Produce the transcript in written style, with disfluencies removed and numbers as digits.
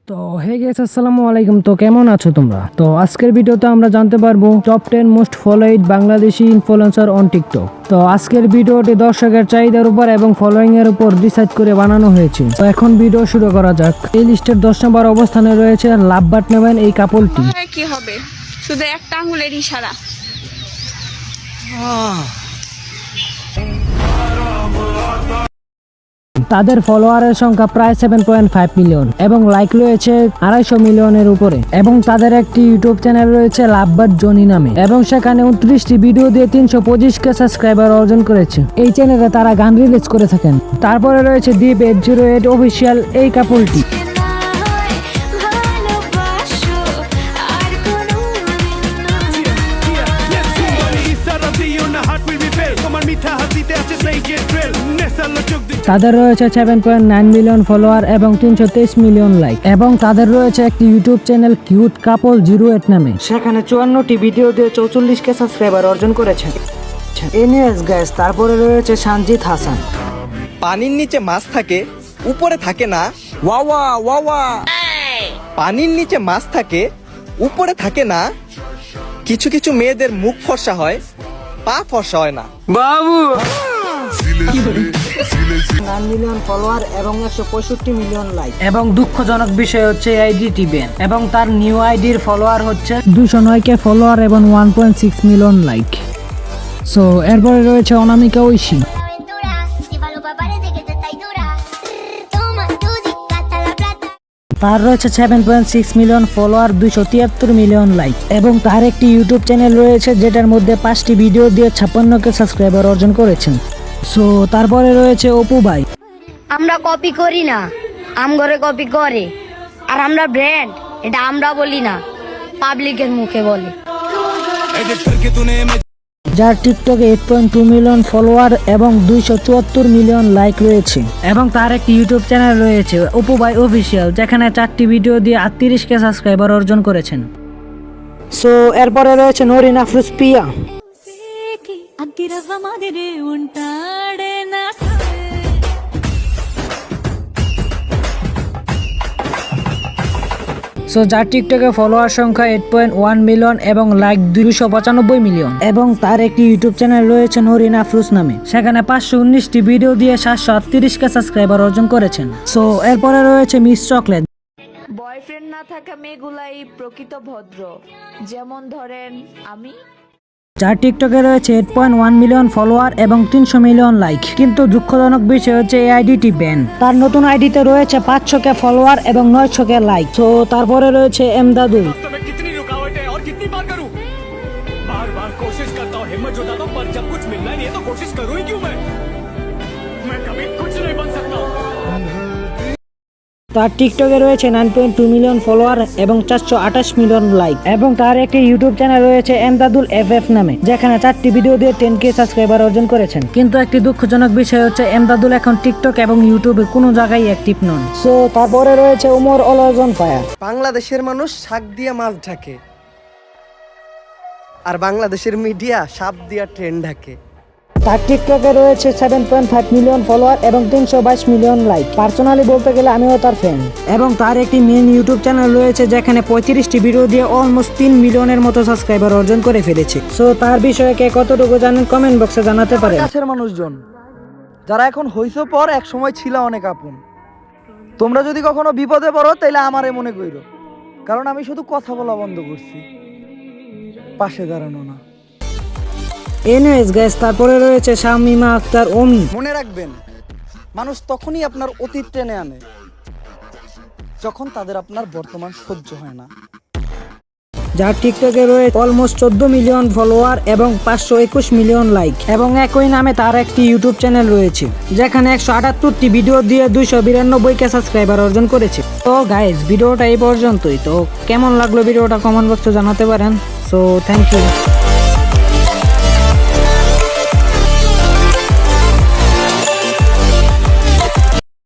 তো hey guys, আসসালামু আলাইকুম। তো কেমন আছো তোমরা? তো আজকের ভিডিওতে আমরা জানতে পারবো top 10 most followed Bangladeshi influencer on TikTok. তো আজকের ভিডিওটি দর্শকের চাহিদার উপর এবং ফলোয়িং এর উপর ডিসাইড করে বানানো হয়েছে। তো এখন ভিডিও শুরু করা যাক। এই লিস্টের 10 নম্বর অবস্থানে রয়েছে লাভবাট নেবেন এই কাপলটি। কি হবে, শুধু একটা আঙুলের ইশারা। তাদের ফলোয়ারের সংখ্যা প্রায় 7.5 মিলিয়ন এবং লাইক রয়েছে 250 মিলিয়নের উপরে এবং তাদের একটি ইউটিউব চ্যানেল রয়েছে লাভবাট জনি নামে এবং সেখানে 29টি ভিডিও দিয়ে 325K সাবস্ক্রাইবার অর্জন করেছে। এই চ্যানেলে তারা গান রিলিজ করে থাকেন। তারপরে রয়েছে দীপ 808 অফিসিয়াল এই কাপলটি। তাদের রয়েছে 7.9 মিলিয়ন ফলোয়ার এবং 323 মিলিয়ন লাইক এবং তাদের রয়েছে একটি ইউটিউব চ্যানেল কিউট কাপল 08 নামে, সেখানে 54টি ভিডিও দিয়ে 44K সাবস্ক্রাইবার অর্জন করেছে। এনিওয়েজ গাইস, তারপরে রয়েছে সঞ্জিত হাসান। পানির নিচে মাছ থাকে, উপরে থাকে না। ওয়াওয়া ওয়াওয়া। পানির নিচে মাছ থাকে, উপরে থাকে না। কিছু কিছু মেয়েদের মুখ ফর্সা হয়, পা ফর্সা হয় না। বাবু 9 মিলিয়ন ফলোয়ার এবং 165 মিলিয়ন লাইক এবং দুঃখজনক বিষয় হচ্ছে আইডিটি ব্যান এবং তার নিউ আইডির ফলোয়ার হচ্ছে 209K ফলোয়ার এবং 1.6 মিলিয়ন লাইক। সো এরপরে রয়েছে অনামিকা ঐশী। তার রয়েছে 7.6 মিলিয়ন ফলোয়ার, 273 মিলিয়ন লাইক এবং তার একটি ইউটিউব চ্যানেল রয়েছে যেটার মধ্যে 5টি ভিডিও দিয়ে 56K সাবস্ক্রাইবার অর্জন করেছেন। সো তারপরে রয়েছে অপু ভাই। আমরা কপি করি না, আমগরে কপি করে। আর আমরা ব্র্যান্ড, এটা আমরা বলি না, পাবলিকের মুখে বলে। যার টিকটকে 8.2 মিলিয়ন ফলোয়ার এবং 274 মিলিয়ন লাইক রয়েছে এবং তার একটি ইউটিউব চ্যানেল রয়েছে অপু ভাই অফিসিয়াল, যেখানে 4টি ভিডিও দিয়ে 38K সাবস্ক্রাইবার অর্জন করেছেন। সো এরপরে রয়েছে নরিন আফরোজ পিয়া। সো যার টিকটকে ফলোয়ার সংখ্যা 8.1 মিলিয়ন এবং লাইক 295 মিলিয়ন এবং তার একটি ইউটিউব চ্যানেল রয়েছে নরিন আফরোজ নামে, সেখানে 519টি ভিডিও দিয়ে 738K সাবস্ক্রাইবার অর্জন করেছেন। সো এরপরে রয়েছে মিস চকলেট। বয়ফ্রেন্ড না থাকা মেয়েগুলাই প্রকৃত ভদ্র, যেমন ধরেন আমি। যার টিকটকে রয়েছে 8.1 মিলিয়ন ফলোয়ার এবং 300 মিলিয়ন লাইক, কিন্তু দুঃখজনক বিষয় হচ্ছে এই আইডিটি ব্যান। তার নতুন আইডিতে রয়েছে 500K ফলোয়ার এবং 900K লাইক। তো তারপরে রয়েছে এমদাদুল। তার টিকটকে রয়েছে 9.2 মিলিয়ন ফলোয়ার এবং 428 মিলিয়ন লাইক এবং তার একটি ইউটিউব চ্যানেল রয়েছে এমদাদুল FF নামে, যেখানে 4টি ভিডিও দিয়ে 10K সাবস্ক্রাইবার অর্জন করেছেন। কিন্তু একটি দুঃখজনক বিষয় হচ্ছে এমদাদুল এখন টিকটক এবং ইউটিউবে কোনো জায়গায় অ্যাক্টিভ নন। সো তারপরে রয়েছে উমর অলজন ফায়ার। বাংলাদেশের মানুষ শাক দিয়ে মাছ ঢাকে, আর বাংলাদেশের মিডিয়া সাপ দিয়া ট্রেন ঢাকে। তার টিকটকে রয়েছে 7.5 মিলিয়ন ফলোয়ার এবং 322 মিলিয়ন লাইক। পার্সোনালি বলতে গেলে আমিও তার ফ্যান এবং তার একটি মেন ইউটিউব চ্যানেল রয়েছে যেখানে 35টি ভিডিও দিয়ে অলমোস্ট 3 মিলিয়নের মতো সাবস্ক্রাইবার অর্জন করে ফেলেছে। সো তার বিষয়ে কে কতটুকু জানেন কমেন্ট বক্সে জানাতে পারেন। কাছের মানুষজন যারা এখন হইছো পর এক সময় ছিল অনেক আপন, তোমরা যদি কখনো বিপদে পড়ো তাহলে আমারে মনে কইরো, কারণ আমি শুধু কথা বলা বন্ধ করছি, পাশে দাঁড়ানো না। এনিওয়েজ গাইস, তারপরে রয়েছে শামিমা আক্তার অমি। মনে রাখবেন, মানুষ তখনই আপনার অতীত টেনে আনে যখন তাদের আপনার বর্তমান সহ্য হয় না। যার টিকটকে রয়েছে অলমোস্ট 14 মিলিয়ন ফলোয়ার এবং 521 মিলিয়ন লাইক এবং একই নামে তার একটি ইউটিউব চ্যানেল রয়েছে যেখানে 178টি ভিডিও দিয়ে 292K সাবস্ক্রাইবার অর্জন করেছে। তো গাইস, ভিডিওটা এই পর্যন্তই। তো কেমন লাগলো ভিডিওটা কমেন্ট বক্সে জানাতে পারেন। So thank you.